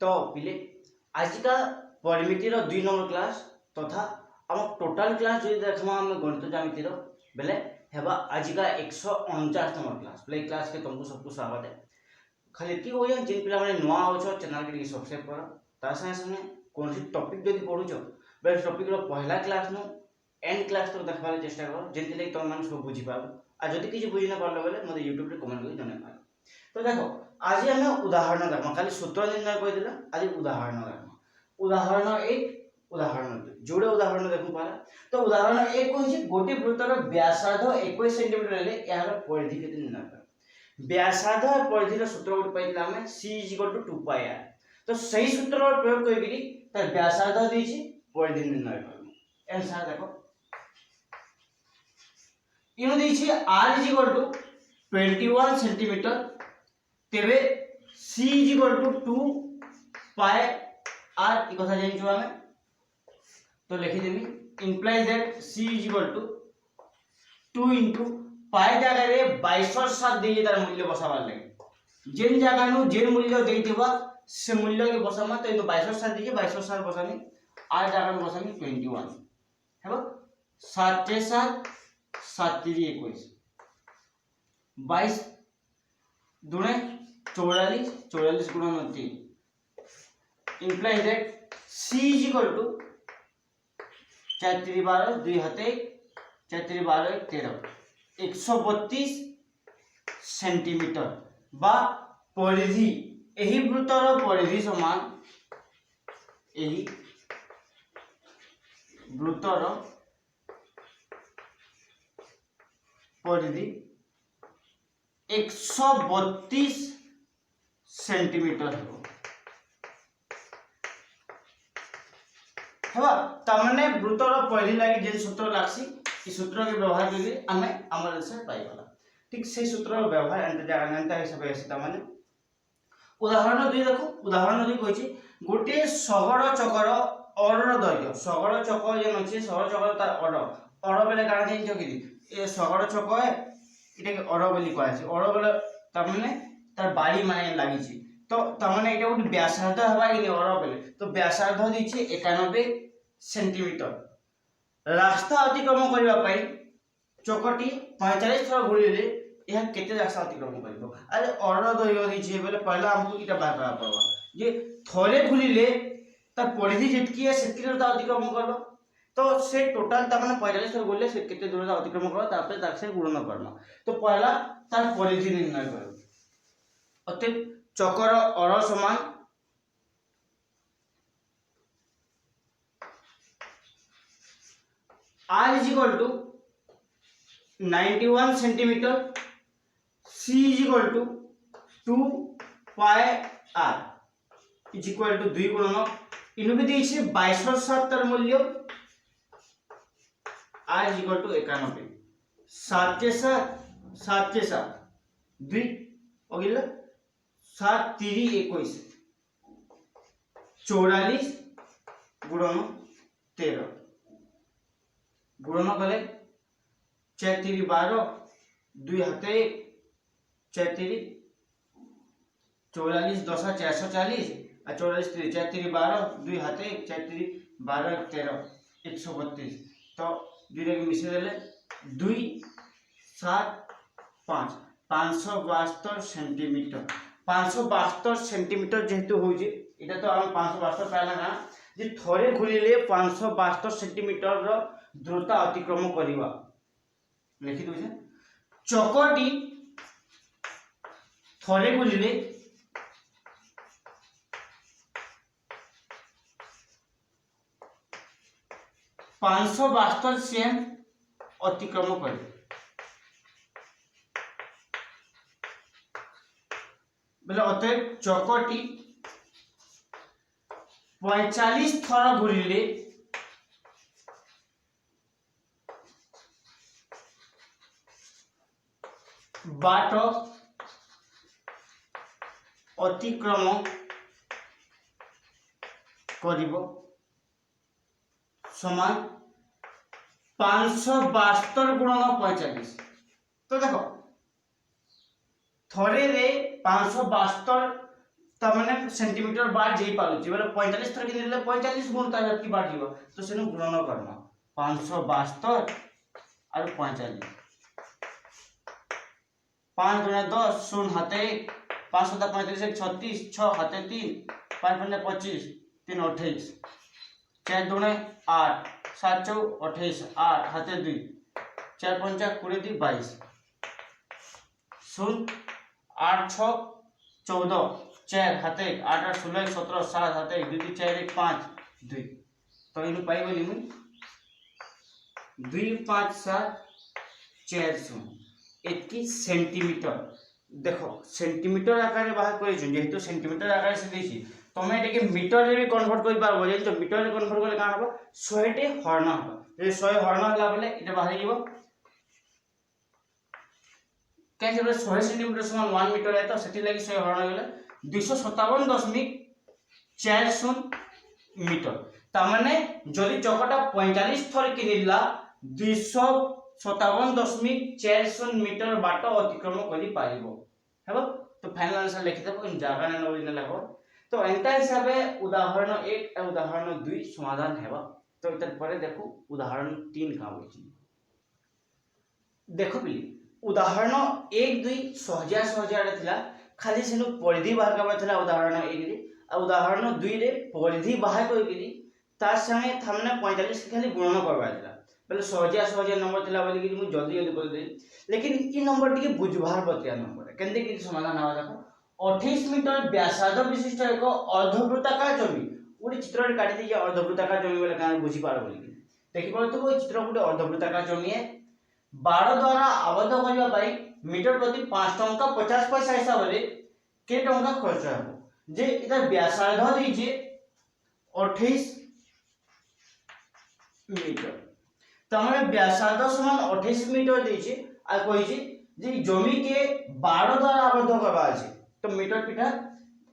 तो पिले आजिका परिमितिर 2 number class तथा आम टोटाल क्लास जो देखमा हम गणित ज्यामितिर बेले हेबा आजिका 149 नंबर क्लास प्ले क्लास के तुमको सबको स्वागत है। खाली की हो जाए जिन पिला माने नुआ हो चैनल के सब्सक्राइब करो ता संगे संगे कौन सी टॉपिक जदी पढुछो बेले टॉपिक रो पहला क्लास नु एंड क्लास तक देखबार चेष्टा करो जेंति ले तुम माने सब बुझी पाबो आ जदी किछि बुझी ना पारलो बेले मते YouTube रे कमेंट कर जने पारो। तो देखो आज हम उदाहरण देखमा खाली सूत्र निर्णय कहि दिला आज उदाहरण देखमा। उदाहरण 1 उदाहरण 2 जोड़े उदाहरण देखु पारा। तो उदाहरण 1 कहि गोटे वृत्तर व्यासार्ध 21 सेंटीमीटर हेले यार परिधि केते निर्णय कर। व्यासार्ध परिधि रो सूत्र उठ पाइला हमें c = 2 पाई r। तो सही सूत्र रो प्रयोग करिकरी त व्यासार्ध देछि परिधि निर्णय करबो। आंसर देखो इनो देछि r = 21 सेंटीमीटर तेबे c = 2 पाई r ई कथा जानिछु हमें। तो लिखि देबी implies that c = 2 into पाई जगह रे 22/7 देजे तार मूल्य बसाबार लागे जेन जगह नु जेन मूल्य देइथिबा से मूल्य के बसामा तो 22/7 देजे 22/7 बसामी r जगह में बसामी 21 हेबो 7 के 7 7 3 21 22 दुने 44 44 गुणन 3 implies that c = 4 3 12 2 हाथे 4 3 12 13 132 सेंटीमीटर बा परिधि एही वृत्तर परिधि समान एही वृत्तर परिधि 132 सेंटीमीटर हो हेबा तमने वृत्तर परिधि लागि जे सूत्र लागसी ई सूत्र के व्यवहार करके हमें हमर आंसर पाई वाला ठीक से सूत्र रो व्यवहार अंत जानता हिसाब से तमने उदाहरण 2 देखो। उदाहरण 2 कहछि गोटे शगड़ चक्कर अडर दैर्घ्य शगड़ चक्कर जे अछि शगड़ चक्कर तार अड बेले काना देइछो कि ए शगड़ चक्कर इटा के अड बोली कहै छै अड बेले तमने तार बाड़ी माने लागि छै तो तमने इटा उठ व्यासार्ध हबा कि अड बेले तो व्यासार्ध दिछि 91 सेंटीमीटर। रास्ता अतिक्रमण करबा पई चकटी 45 थर घुरीले यह केते रास्ता अतिक्रमण करबो अरे अड दैर्घ्य दिछि बेले पहला हमको इटा बाहर करबा पड़बा जे थरे घुरीले त परिधि जेतकी है सेतकी दूरता अतिक्रमण करबो तो से टोटल त माने 45 थर घुरीले से केते दूरता अतिक्रमण करबो तापर ताक से गुणन करबा। तो पहला तार परिधि निर्णय करबो अते चक्कर अड समान r = 91 सेंटीमीटर c = 2 पाई r = 2 गुणन इनु भी देछि 22/7 मूल्य r = 91 7 के 7 7 के 7 2 होगिला 7 3 21 44 गुणन 13 गुणन कले 4 3 12 2 हाथे 4 3 44 10 440 आ 44 3 4 3 12 2 हाथे 4 3 12 13 132 तो दुरे के मिसे देले 2 7 5 572 सेंटीमीटर 572 सेंटीमीटर जेहेतु होजे एटा तो हम 572 पाला ना जे थरे घुरीले 572 सेंटीमीटर रो दूरता अतिक्रमण करिवा लिखि दो चकटी थरे घुरीले 572 सें अतिक्रमण करे बोले अतएव चकटी 45 थर घुरीले बाट अतिक्रमण करिबो समान 572 गुणन 45। तो देखो थरे रे 572 ता माने सेंटीमीटर बार जेई पालुची बोले 45 थर के ले 45 गुण ता की बार जीव तो सेनु गुणन करना 572 और 45 5 गुणे 10 शून्य हाथे 5 + 45 36 6 हाथे 3 5 × 25 3 28 4 दुणे 8 7 × 28 8 हाथे 2 4 × 5 20 22 शून्य 8 6 14 4 हाथे 8 8 16 17 7 हाथे 2 2 4 1 5 2 तो इनु पाई बोली मु 2 5 7 4 शून्य 21 सेंटीमीटर देखो सेंटीमीटर आकार रे बाहर करै छु जेहेतु सेंटीमीटर आकार से देछि तमे एटे के मीटर रे भी कन्वर्ट करि पारबो जे तो मीटर रे कन्वर्ट करले का हबो 100 टे हर्ण हबो जे 100 हर्ण हला बेले इटा बाहर जीवो कैसे बोले 100 सेंटीमीटर समान 1 मीटर है तो सेठी लागि 100 हर्ण गेले 257.40 मीटर ता माने जदि चकटा 45 थर किनिला 257.40 मीटर बाट अतिक्रमण करि पारिबो हेबो तो फाइनल आंसर लिखि देबो इन जागा न ओरिजिनल लागो तो एंता हिसाबे उदाहरण 1 और उदाहरण 2 समाधान हेबो तो इतर परे देखो उदाहरण 3 का होछि देखो बिली उदाहरण 1 2 सहजा रे थिला खाली सेनु परिधि बाहर करबा थिला उदाहरण 1 रे आ उदाहरण 2 रे परिधि बाहर कोइ किनी तार संगे हमने 45 के खाली गुणन करबा थिला पहले सहजा नंबर थिला बोली कि मु जल्दी कर दे लेकिन ई नंबर टिके बुझबार बतिया नंबर केंदे कि समाधान आवा देखो 28 मीटर व्यासार्ध विशिष्ट एक अर्धवृत्ताकार जमी ओडी चित्र रे काटी दिया अर्धवृत्ताकार जमी बोले कान बुझी पार बोली देखि पर तो वो चित्र गुटे अर्धवृत्ताकार जमी है 12 द्वारा आबद्ध करबा बाई मीटर प्रति 5 टंका 50 पैसा हिसाब रे के टंका खर्च हबो जे इधर व्यासार्ध दीजिए 28 मीटर तमने व्यासार्ध समान 28 मीटर दीजिए आ कहि जे जमी के 12 द्वारा आबद्ध करबा अछि तो मीटर पिठा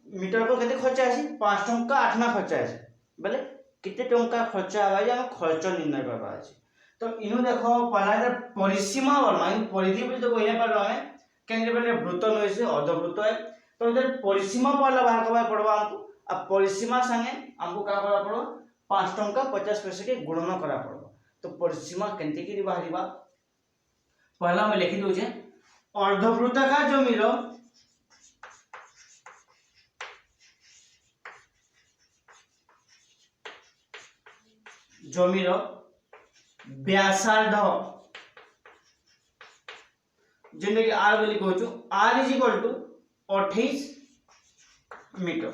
मीटर को केते खर्च आसी 5 टंका 8 ना खर्च आसी बोले केते टंका खर्च आबा जे हम खर्च निर्णय करबा अछि तो इनु देखो पहला इधर परिसीमा वर्मा इन परिधि बोल तो कहले पर हमें केंद्र बोले वृत्त नइसे अर्धवृत्त है तो इधर परिसीमा पहला बाहर करबा पड़बा हमको अब परिसीमा संगे हमको का करबा पड़ो 5 टंका 50 पैसा के गुणन करा पड़बा तो परिसीमा केंते की बाहरीबा पहला में लिखि दउ जे अर्धवृत्ताकार जमीरो व्यासार्ध जेने कि r बोली कहछु r = 28 मीटर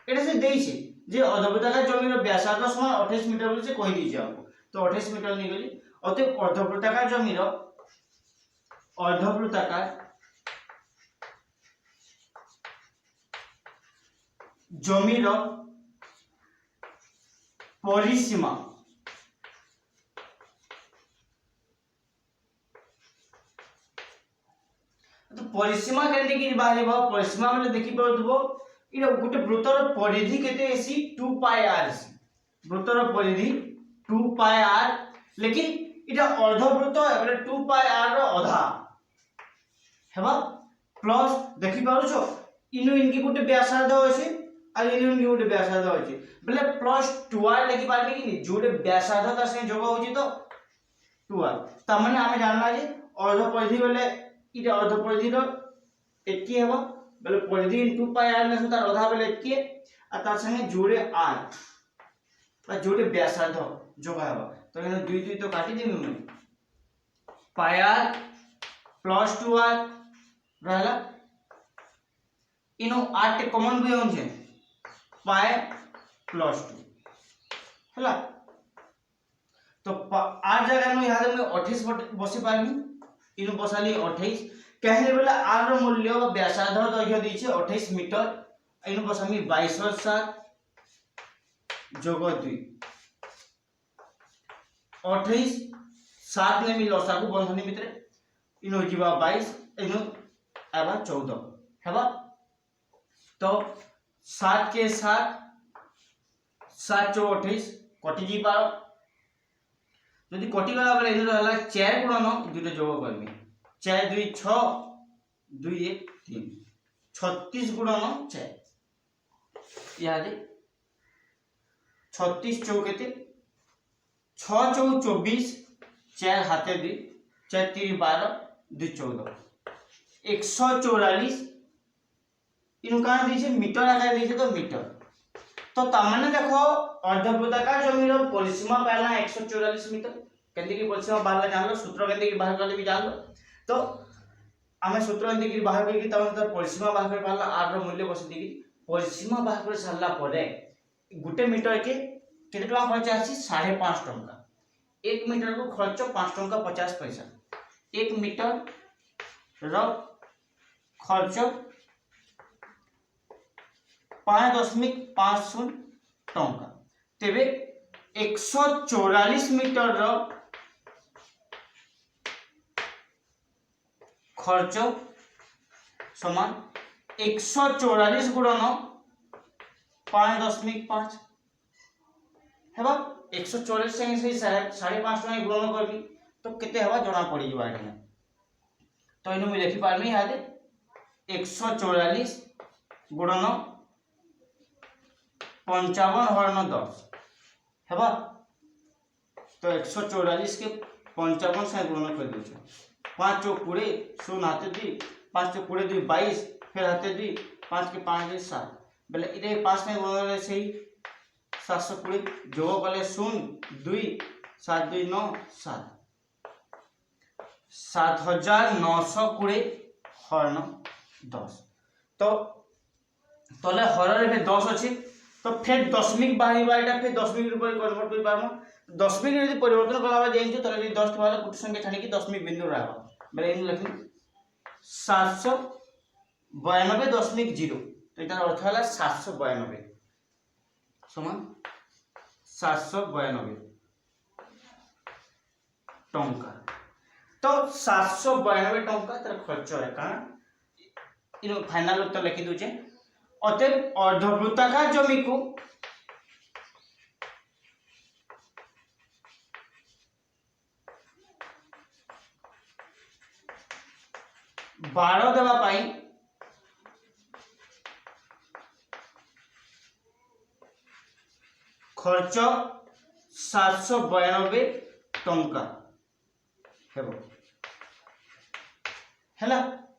एटा से देई छै जे अर्धवृत्ताकार जमीर व्यासार्ध समान 28 मीटर बोली से कहि दी छै हमको तो 28 मीटर नि गेली अतः अर्धवृत्ताकार जमीर परिसीमा तो परिसीमा केंते कि बाहरिबा परिसीमा में देखि परथबो इरा गुटे वृत्तर परिधि केते एसी 2 पाई r वृत्तर परिधि 2 पाई r लेकिन इटा अर्धवृत्त एबे 2 पाई r रो आधा हेबा प्लस देखि पारो छो इनु इनकी गुटे व्यासार्ध होछि आ इनु इनकी गुटे व्यासार्ध होछि बोले प्लस 2r लिखि पारबे कि नि जोटे व्यासार्ध ता से जोग होछि तो 2r त माने हमें जानला जे अर्ध परिधि बोले इटा अर्ध परिधि रो एकी हेबो बोले परिधि 2 पाई r ने तार आधा बोले एकी आ तार संगे जोड़े r बा जोड़े व्यासार्ध जोग हेबो तो इनु 2 2 तो काटी देबे मैं पाई r प्लस 2r रहला इनु 8 टे कॉमन भी होन छे पाई प्लस 2 हला तो r जगह नु यहां में 28 बसी पारमी इनु बसाली 28 कहले बेला r रो मूल्य व्यासार्ध दैर्घ्य दी छे 28 मीटर इनु बसामी 22 और 7 जोग 2 28 7 ने मिल लसागु बंधनी मित्र इनु जीवा 22 इनु आबा 14 हेबा तो 7 के 7 7 * 28 कटि जी पारो यदि कटि गला बेले इनु रहला 4 गुणन 2 जोग करबी 4 2 6 2 1 3 36 गुणन 4 इहादे 36 चौक केते 6 चौक 24 4 हाथे 2 4 3 12 2 14 144 इनु का दीछे मीटर आकार दीछे तो मीटर तो तमने देखो अर्धवृत्ताकार जमीर परिसीमा पाइला 144 मीटर केंदी की परिसीमा बाहर जानलो सूत्र केंदी की बाहर करले भी जानलो तो आमे सूत्र केंदी की बाहर करके तमने तर परिसीमा बाहर कर पाला r रो मूल्य बस दी परिसीमा बाहर कर सारला परे गुटे मीटर के केते टका खर्च आसी 5.5 टका 1 मीटर को खर्च 5 टका 50 पैसा 1 मीटर रो खर्च 5.50 टका तेबे 144 मीटर रो खर्च समान 144 गुणन 5.5 हेबा 144 संगे से 5.5 टका गुणन करबी तो केते हेबा जणा पड़ी जबा एटा तो इनु मैं लिखि पारमी यादे 144 गुणन 55 हरण 10 हेबा तो 144 के 55 से गुणन कर दो 5 चौक 20 शून्य हाथे 2 5 चौक 20 2 22 फिर हाथे 2 5 के 5 2 7 बेले इरे 5 में गुणन रे सही 720 जोग कले 0 2 7 2 9 7 7920 हरण 10 तो तले हर रे 10 अछि तो फिर दशमिक बाहरी बाईटा फिर दशमिक रूप में कन्वर्ट कर पारम दशमिक यदि परिवर्तन कलावा जाइन्छ तले यदि 10 वाला कुछ संख्या छानी की दशमिक बिंदु रहबा बेले इन लिखि 792.0 तो इतार अर्थ होला 792 समान 792 टंका तो 792 टंका तर खर्च है कारण इन फाइनल उत्तर लिखि दोचे अतएव अर्धवृत्ताकार जमी को बारह देवा पाई खर्च 792 टंका हेबो हैला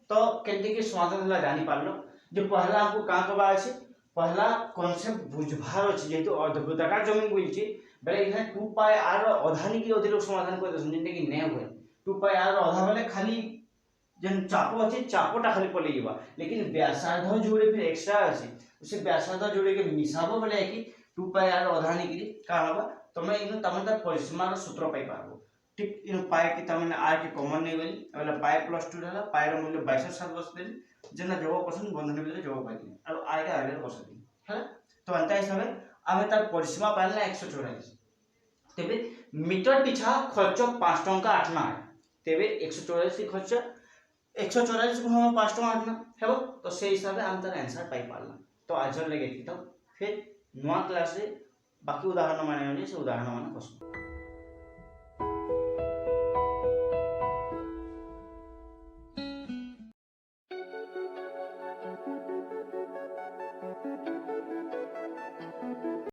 तो केंती के समाधान होला जानि पारलो जो पहला हमको का करबा अछि पहला कांसेप्ट बुझभार अछि जेतु अर्धवृत्ताकार जमीन बोलछि बेले इने 2 पाई r अधानी की अधिक समाधान कर दसन जेंते कि नै होय 2 पाई r अधा बेले खाली जन चापो अछि चापोटा खाली पले जीवा लेकिन व्यासार्ध जोड़े फिर एक्स्ट्रा अछि उसे व्यासार्ध जोड़े के मिसाबो बेले कि 2 पाई r अधानी की का होबा तमे इनो तमन परिसीमा रो सूत्र पाई पाबो ठीक इनो पाई के तमने r के कॉमन नै गली एला पाई + 2 रहला पाई रो मूल्य 22.7 बस देली जेना जवाब क्वेश्चन बंधन भीतर जवाब पाई और r के आगे बस दी है तो अंत हिसाब आमे तार परिसीमा पाइला 144 तेबे मीटर पिछा खर्च 5 टका 8 ना तेबे 144 की खर्च 144 को हम 5 टका 8 ना हेबो तो से हिसाब हम तार आंसर पाई पारला तो आज लगे तो फिर नवा क्लास रे बाकी उदाहरण माने से उदाहरण माने क्वेश्चन